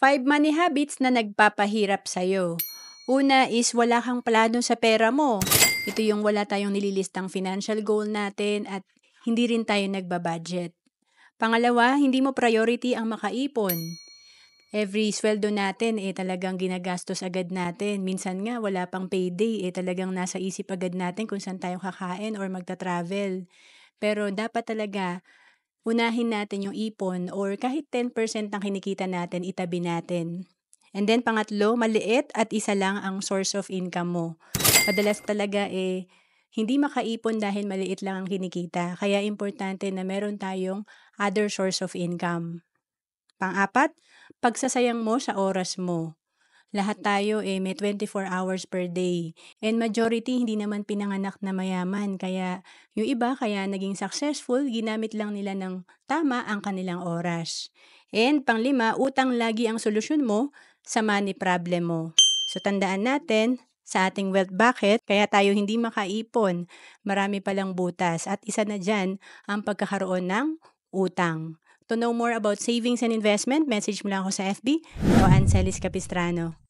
5 money habits na nagpapahirap sa'yo. Una is wala kang plano sa pera mo. Ito yung wala tayong nililistang financial goal natin at hindi rin tayo nagbabudget. Pangalawa, hindi mo priority ang makaipon. Every sweldo natin talagang ginagastos agad natin. Minsan nga wala pang payday talagang nasa isip agad natin kung saan tayo kakain or magta-travel. Pero dapat talaga unahin natin yung ipon or kahit 10% ng kinikita natin, itabi natin. And then pangatlo, maliit at isa lang ang source of income mo. Madalas talaga hindi makaipon dahil maliit lang ang kinikita. Kaya importante na meron tayong other source of income. Pang-apat, pagsasayang mo sa oras mo. Lahat tayo may 24 hours per day. And majority hindi naman pinanganak na mayaman. Kaya yung iba kaya naging successful, ginamit lang nila ng tama ang kanilang oras. And panglima, utang lagi ang solusyon mo sa money problem mo. So tandaan natin, sa ating wealth bucket, kaya tayo hindi makaipon. Marami palang butas at isa na dyan ang pagkakaroon ng utang. To know more about savings and investment, message mo lang ako sa FB o Ancelis Capistrano.